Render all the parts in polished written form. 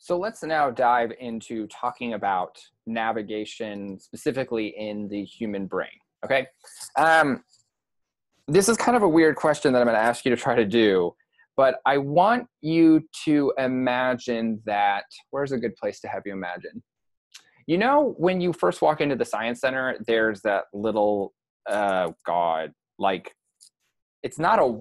So let's now dive into talking about navigation specifically in the human brain, okay? This is kind of a weird question that I'm going to ask you to try to do, but I want you to imagine that, where's a good place to have you imagine? You know, when you first walk into the Science Center, there's that little, like, it's not a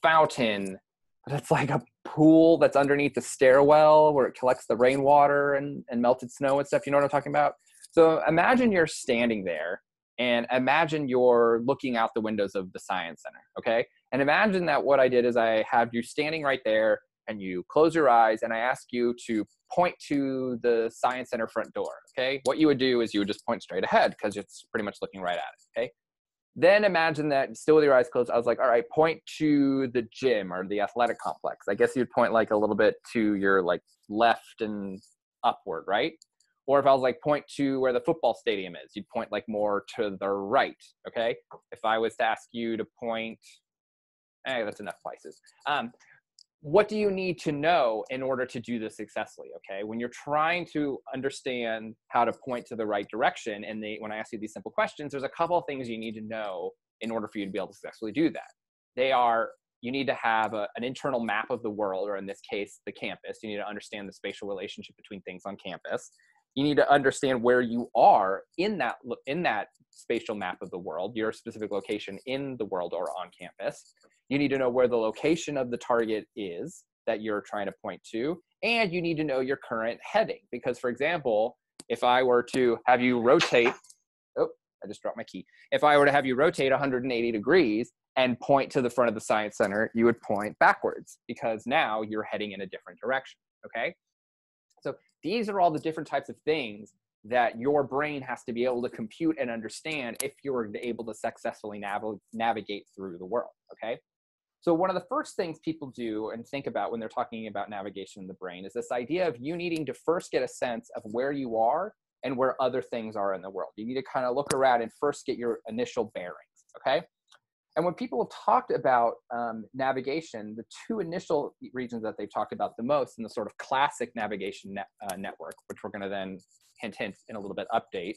fountain, but it's like a pool that's underneath the stairwell where it collects the rainwater and melted snow and stuff. You know what I'm talking about? So imagine you're standing there and imagine you're looking out the windows of the Science Center, okay? And imagine that what I did is I have you standing right there and you close your eyes and I ask you to point to the Science Center front door, okay? What you would do is you would just point straight ahead because it's pretty much looking right at it, okay? Then imagine that still with your eyes closed, I was like, all right, point to the gym or the athletic complex. I guess you'd point like a little bit to your like left and upward, right? Or if I was like, point to where the football stadium is, you'd point like more to the right, okay? If I was to ask you to point, that's enough places. What do you need to know in order to do this successfully, okay? When you're trying to understand how to point to the right direction, and when I ask you these simple questions, there's a couple of things you need to know in order for you to be able to successfully do that. They are, you need to have an internal map of the world, or in this case, the campus. You need to understand the spatial relationship between things on campus. You need to understand where you are in that spatial map of the world, your specific location in the world or on campus. You need to know where the location of the target is that you're trying to point to, and you need to know your current heading. Because, for example, if I were to have you rotate, oh, I just dropped my key. If I were to have you rotate 180 degrees and point to the front of the Science Center, you would point backwards because now you're heading in a different direction, okay? So these are all the different types of things that your brain has to be able to compute and understand if you're able to successfully navigate through the world, okay? So one of the first things people do and think about when they're talking about navigation in the brain is this idea of you needing to first get a sense of where you are and where other things are in the world. You need to kind of look around and first get your initial bearings, okay? And when people have talked about navigation, the two initial regions that they've talked about the most in the sort of classic navigation network, which we're going to then hint in a little bit update,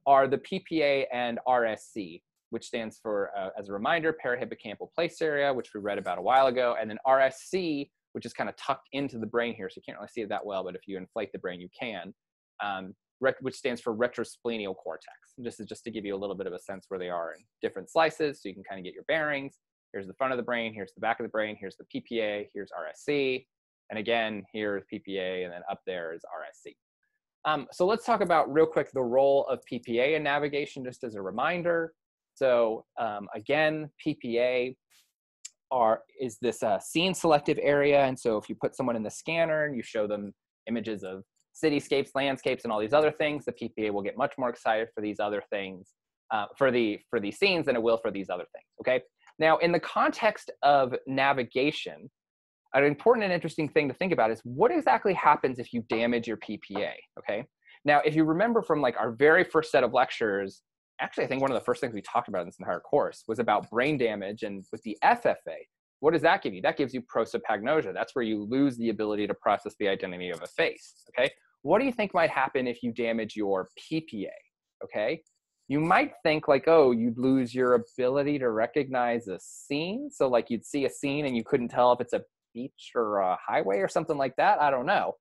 are the PPA and RSC, which stands for, as a reminder, parahippocampal place area, which we read about a while ago, and then RSC, which is kind of tucked into the brain here, so you can't really see it that well, but if you inflate the brain, you can, which stands for retrosplenial cortex. And just to give you a little bit of a sense where they are in different slices, so you can kind of get your bearings. Here's the front of the brain, here's the back of the brain, here's the PPA, here's RSC, and again, here's PPA, and then up there is RSC. So let's talk about real quick the role of PPA in navigation, just as a reminder. So again, PPA is this scene selective area. And so if you put someone in the scanner and you show them images of cityscapes, landscapes, and all these other things, the PPA will get much more excited for these other things, for these scenes than it will for these other things, okay? Now, in the context of navigation, an important and interesting thing to think about is what exactly happens if you damage your PPA, okay? Now, if you remember from like our very first set of lectures, actually, I think one of the first things we talked about in this entire course was about brain damage. And with the FFA, what does that give you? That gives you prosopagnosia. That's where you lose the ability to process the identity of a face, okay? What do you think might happen if you damage your PPA, okay? You might think like, oh, you'd lose your ability to recognize a scene. So like you'd see a scene and you couldn't tell if it's a beach or a highway or something like that. I don't know.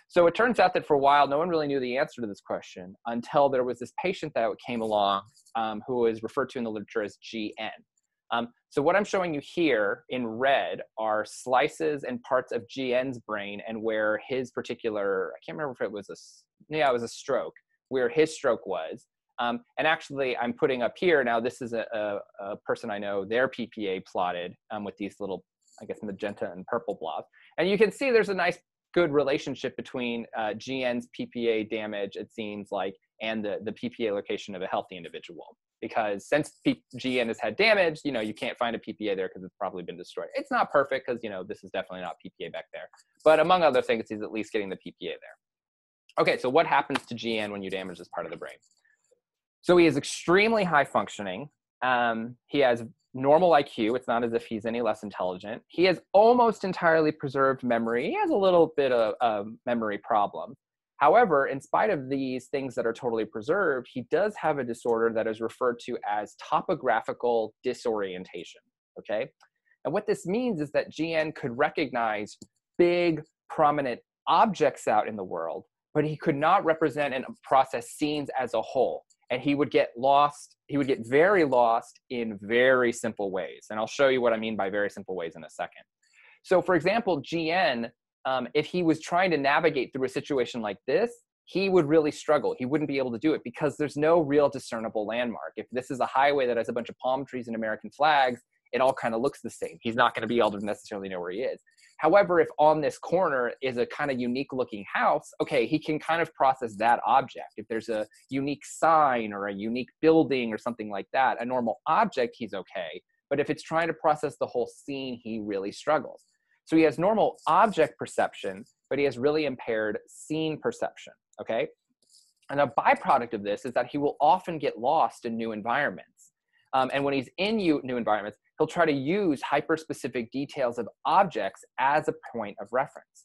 So it turns out that for a while, no one really knew the answer to this question until there was this patient that came along who is referred to in the literature as GN. So what I'm showing you here in red are slices and parts of GN's brain and where his particular, I can't remember if it was it was a stroke, where his stroke was. And actually, I'm putting up here, now this is a person I know, their PPA plotted with these little, I guess, magenta and purple blobs. And you can see there's a nice good relationship between GN's PPA damage, it seems like, and the PPA location of a healthy individual. Because since GN has had damage, you can't find a PPA there because it's probably been destroyed. It's not perfect because, this is definitely not PPA back there. But among other things, he's at least getting the PPA there. Okay, so what happens to GN when you damage this part of the brain? So he is extremely high functioning. He has normal IQ. It's not as if he's any less intelligent. He has almost entirely preserved memory. He has a little bit of a memory problem. However, in spite of these things that are totally preserved, he does have a disorder that is referred to as topographical disorientation, okay? And what this means is that GN could recognize big, prominent objects out in the world, but he could not represent and process scenes as a whole. And he would get lost, he would get very lost in very simple ways. And I'll show you what I mean by very simple ways in a second. So for example, GN, if he was trying to navigate through a situation like this, he would really struggle. He wouldn't be able to do it because there's no real discernible landmark. If this is a highway that has a bunch of palm trees and American flags, it all kind of looks the same. He's not going to be able to necessarily know where he is. However, if on this corner is a kind of unique looking house, okay, he can kind of process that object. If there's a unique sign or a unique building or something like that, a normal object, he's okay. But if it's trying to process the whole scene, he really struggles. So he has normal object perception, but he has really impaired scene perception, okay? And a byproduct of this is that he will often get lost in new environments. And when he's in new environments, he'll try to use hyper-specific details of objects as a point of reference.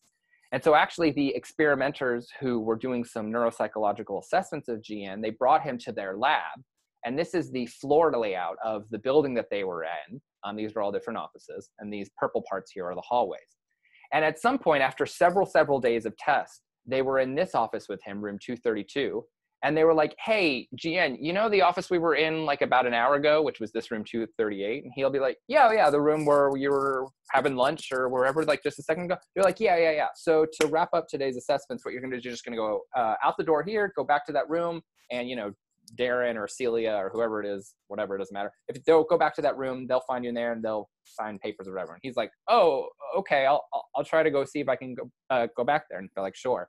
And so actually the experimenters who were doing some neuropsychological assessments of GN, they brought him to their lab. And this is the floor layout of the building that they were in. These are all different offices. And these purple parts here are the hallways. And at some point, after several days of tests, they were in this office with him, room 232. And they were like, hey, GN, you know the office we were in like about an hour ago, which was this room 238? And he'll be like, yeah, the room where you were having lunch or wherever, like just a second ago. They're like, yeah. So to wrap up today's assessments, what you're going to do is you're just going to go out the door here, go back to that room, and, you know, Darren or Celia or whoever it is, whatever, it doesn't matter. If they'll go back to that room, they'll find you in there and they'll sign papers or whatever. And he's like, oh, okay, I'll try to go see if I can go back there. And they're like, sure.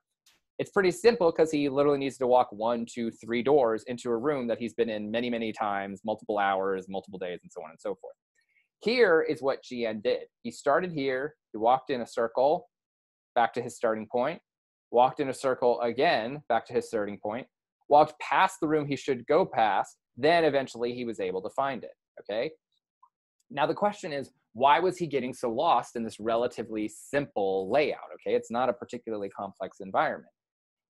It's pretty simple because he literally needs to walk 1, 2, 3 doors into a room that he's been in many times, multiple hours, multiple days, and so on and so forth. Here is what GN did. He started here, he walked in a circle, back to his starting point, walked in a circle again, back to his starting point, walked past the room he should go past, then eventually he was able to find it, okay? Now the question is, why was he getting so lost in this relatively simple layout, okay? It's not a particularly complex environment.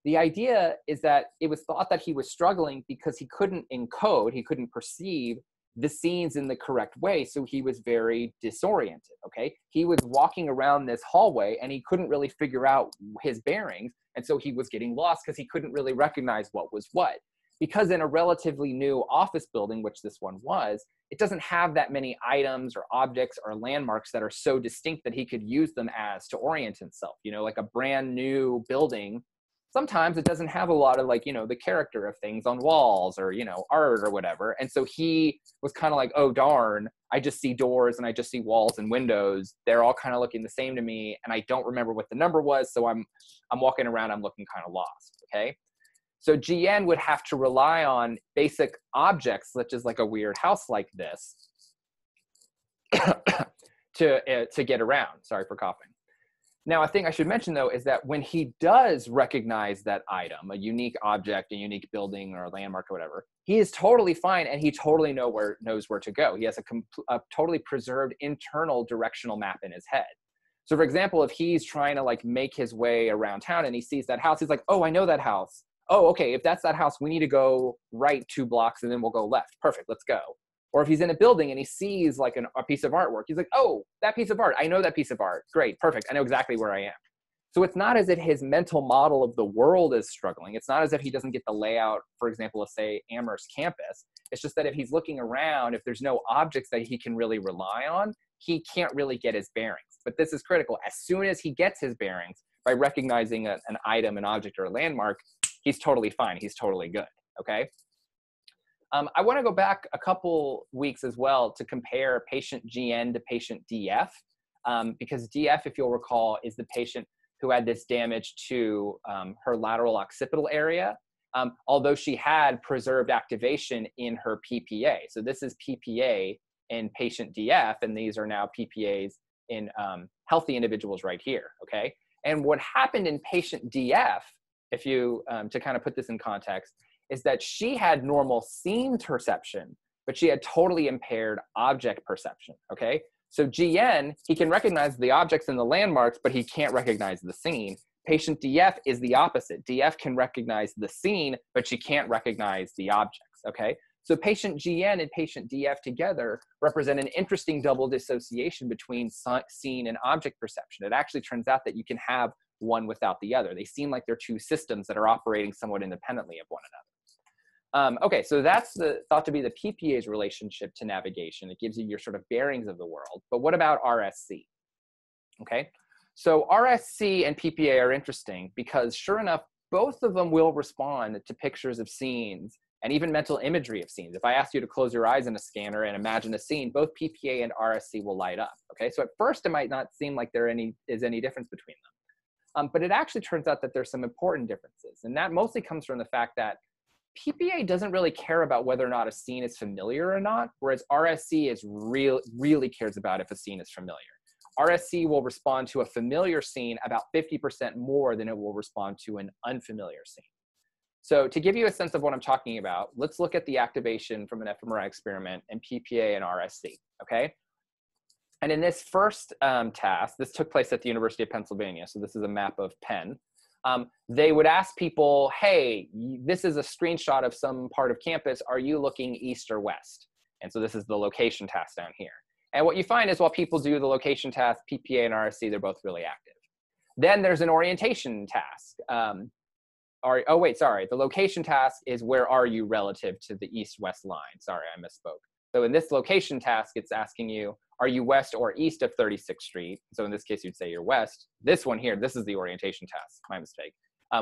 The idea is that it was thought that he was struggling because he couldn't encode, he couldn't perceive the scenes in the correct way, so he was very disoriented, okay? He was walking around this hallway and he couldn't really figure out his bearings, and so he was getting lost because he couldn't really recognize what was what. Because in a relatively new office building, which this one was, it doesn't have that many items or objects or landmarks that are so distinct that he could use them as to orient himself. You know, like a brand new building, sometimes it doesn't have a lot of, like, you know, the character of things on walls or, you know, art or whatever. And so he was kind of like, oh, darn, I just see doors and I just see walls and windows. They're all kind of looking the same to me. And I don't remember what the number was. So I'm walking around, I'm looking kind of lost, okay? So GN would have to rely on basic objects, such as like a weird house like this, to get around. Sorry for coughing. Now, a thing I should mention, though, is that when he does recognize that item, a unique object, a unique building or a landmark or whatever, he is totally fine and he totally knows where to go. He has a totally preserved internal directional map in his head. So, for example, if he's trying to like make his way around town and he sees that house, he's like, oh, I know that house. Oh, okay, if that's that house, we need to go right 2 blocks and then we'll go left. Perfect, let's go. Or if he's in a building and he sees like a piece of artwork, he's like, oh, that piece of art, I know that piece of art. Great, perfect, I know exactly where I am. So it's not as if his mental model of the world is struggling. It's not as if he doesn't get the layout, for example, of say Amherst campus. It's just that if he's looking around, if there's no objects that he can really rely on, he can't really get his bearings. But this is critical. As soon as he gets his bearings by recognizing an item, an object, or a landmark, he's totally fine. He's totally good, okay? I want to go back a couple weeks as well to compare patient GN to patient DF, because DF, if you'll recall, is the patient who had this damage to her lateral occipital area, although she had preserved activation in her PPA. So this is PPA in patient DF, and these are now PPAs in healthy individuals right here, okay? And what happened in patient DF, if you, to kind of put this in context, is that she had normal scene perception, but she had totally impaired object perception, okay? So GN, he can recognize the objects and the landmarks, but he can't recognize the scene. Patient DF is the opposite. DF can recognize the scene, but she can't recognize the objects, okay? So patient GN and patient DF together represent an interesting double dissociation between scene and object perception. It actually turns out that you can have one without the other. They seem like they're two systems that are operating somewhat independently of one another. Okay, so that's thought to be the PPA's relationship to navigation. It gives you your sort of bearings of the world. But what about RSC? Okay, so RSC and PPA are interesting because sure enough, both of them will respond to pictures of scenes and even mental imagery of scenes. If I ask you to close your eyes in a scanner and imagine a scene, both PPA and RSC will light up, okay? So at first it might not seem like there is any difference between them. But it actually turns out that there's some important differences. And that mostly comes from the fact that PPA doesn't really care about whether or not a scene is familiar or not, whereas RSC really cares about if a scene is familiar. RSC will respond to a familiar scene about 50% more than it will respond to an unfamiliar scene. So to give you a sense of what I'm talking about, let's look at the activation from an fMRI experiment in PPA and RSC, okay? And in this first task, this took place at the University of Pennsylvania, so this is a map of Penn. They would ask people, hey, this is a screenshot of some part of campus. Are you looking east or west? And so this is the location task down here. And what you find is while people do the location task, PPA and RSC, they're both really active. Then there's an orientation task. Oh, wait, sorry. The location task is where are you relative to the east-west line? Sorry, I misspoke. So in this location task, it's asking you, are you west or east of 36th Street? So in this case, you'd say you're west. This one here, this is the orientation task, my mistake.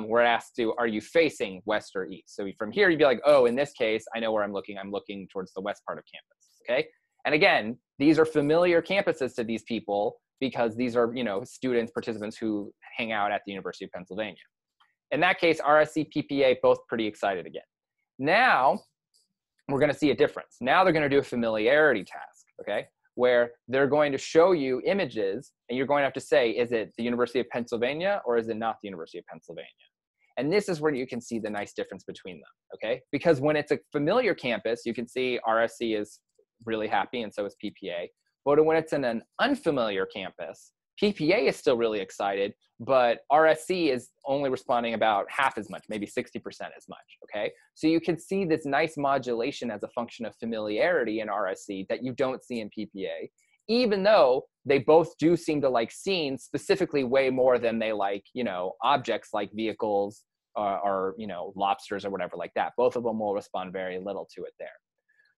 We're asked to, are you facing west or east? So from here, you'd be like, oh, in this case, I know where I'm looking. I'm looking towards the west part of campus, okay? And again, these are familiar campuses to these people because these are, you know, students, participants who hang out at the University of Pennsylvania. In that case, RSC, PPA, both pretty excited again. Now, we're gonna see a difference. Now they're gonna do a familiarity task, okay? Where they're going to show you images and you're going to have to say, is it the University of Pennsylvania or is it not the University of Pennsylvania? And this is where you can see the nice difference between them, okay? Because when it's a familiar campus, you can see RSC is really happy and so is PPA. But when it's in an unfamiliar campus, PPA is still really excited, but RSC is only responding about half as much, maybe 60% as much, okay? So you can see this nice modulation as a function of familiarity in RSC that you don't see in PPA, even though they both do seem to like scenes specifically way more than they like, you know, objects like vehicles or you know, lobsters or whatever like that. Both of them will respond very little to it there.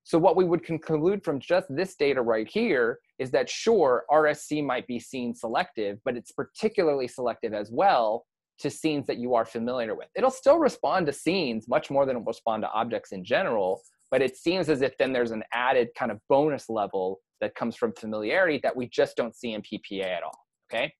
So what we would conclude from just this data right here is that sure, RSC might be scene selective, but it's particularly selective as well to scenes that you are familiar with. It'll still respond to scenes much more than it will respond to objects in general, but it seems as if then there's an added kind of bonus level that comes from familiarity that we just don't see in PPA at all, okay?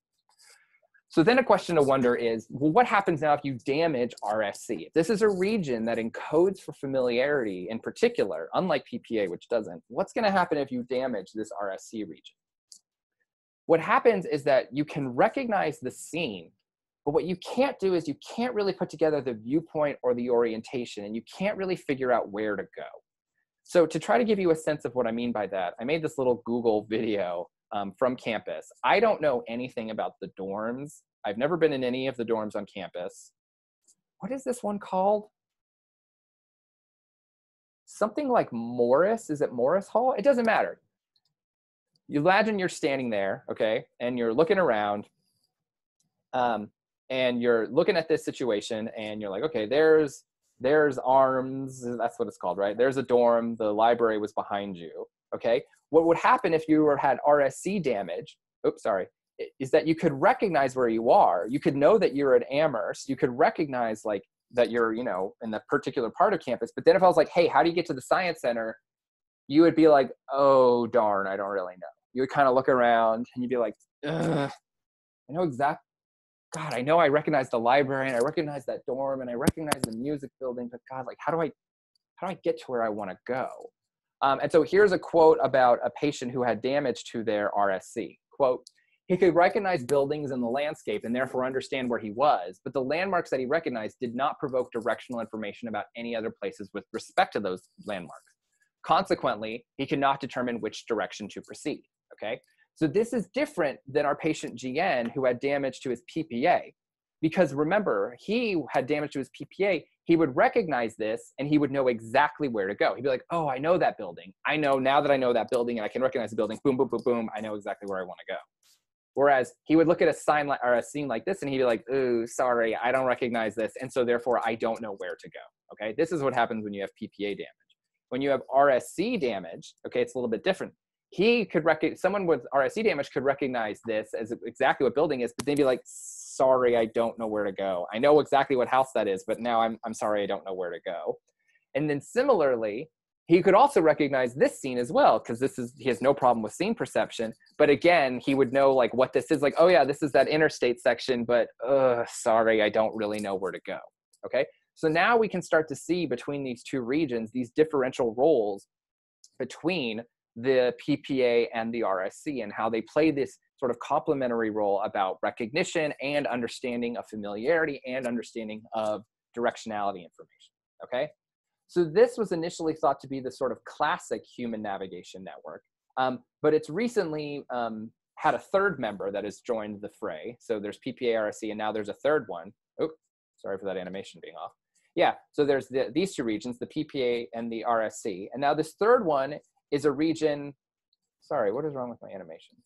So then a question to wonder is, well, what happens now if you damage RSC? If this is a region that encodes for familiarity in particular, unlike PPA, which doesn't, what's gonna happen if you damage this RSC region? What happens is that you can recognize the scene, but what you can't do is you can't really put together the viewpoint or the orientation, and you can't really figure out where to go. So to try to give you a sense of what I mean by that, I made this little Google video from campus. I don't know anything about the dorms. I've never been in any of the dorms on campus. What is this one called? Something like Morris. Is it Morris Hall? It doesn't matter. You imagine you're standing there, okay, and you're looking around, and you're looking at this situation, and you're like, okay, there's arms. That's what it's called, right? There's a dorm. The library was behind you, okay? What would happen if you had RSC damage, oops, sorry, is that you could recognize where you are. You could know that you're at Amherst. You could recognize like that you're, you know, in the particular part of campus. But then if I was like, hey, how do you get to the Science Center? You would be like, oh, darn, I don't really know. You would kind of look around and you'd be like, ugh, I know exactly, God, I know I recognize the library and I recognize that dorm and I recognize the music building, but God, like, how do I get to where I want to go? And so here's a quote about a patient who had damage to their RSC. Quote, he could recognize buildings in the landscape and therefore understand where he was, but the landmarks that he recognized did not provoke directional information about any other places with respect to those landmarks. Consequently, he cannot determine which direction to proceed, okay? So this is different than our patient GN who had damage to his PPA. Because remember, he had damage to his PPA, he would recognize this and he would know exactly where to go. He'd be like, oh, I know that building. I know now that I know that building and I can recognize the building, boom, boom, boom, boom, I know exactly where I want to go. Whereas he would look at a sign like, or a scene like this and he'd be like, ooh, sorry, I don't recognize this. And so therefore I don't know where to go, okay? This is what happens when you have PPA damage. When you have RSC damage, okay, it's a little bit different. He could someone with RSC damage could recognize this as exactly what building is, but they'd be like, sorry, I don't know where to go. I know exactly what house that is, but now I'm sorry, I don't know where to go. And then similarly, he could also recognize this scene as well, because he has no problem with scene perception. But again, he would know like what this is, like, oh yeah, this is that interstate section, but sorry, I don't really know where to go. Okay, so now we can start to see between these two regions, these differential roles between the PPA and the RSC and how they play this sort of complementary role about recognition and understanding of familiarity and understanding of directionality information, okay? So this was initially thought to be the sort of classic human navigation network, but it's recently had a third member that has joined the fray. So there's PPA, RSC, and now there's a third one. Oh, sorry for that animation being off. Yeah, so there's these two regions, the PPA and the RSC. And now this third one is a region, sorry, what is wrong with my animations?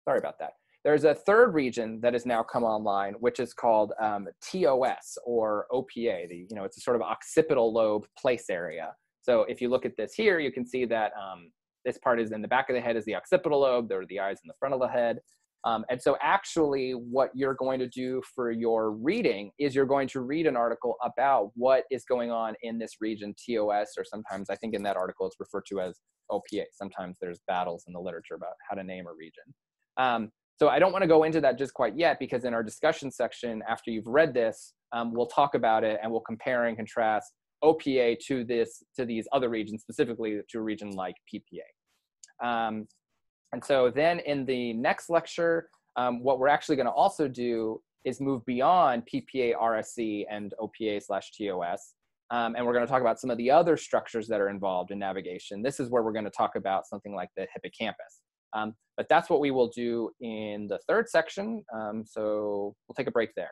Sorry about that. There's a third region that has now come online, which is called TOS or OPA. It's a sort of occipital lobe place area. So if you look at this here, you can see that this part is in the back of the head is the occipital lobe. There are the eyes in the front of the head. And so actually what you're going to do for your reading is you're going to read an article about what is going on in this region, TOS, or sometimes I think in that article it's referred to as OPA. Sometimes there's battles in the literature about how to name a region. So I don't want to go into that just quite yet, because in our discussion section, after you've read this, we'll talk about it and we'll compare and contrast OPA to these other regions, specifically to a region like PPA. And so then in the next lecture, what we're actually going to also do is move beyond PPA, RSC, and OPA/TOS. And we're going to talk about some of the other structures that are involved in navigation. This is where we're going to talk about something like the hippocampus. But that's what we will do in the third section. So we'll take a break there.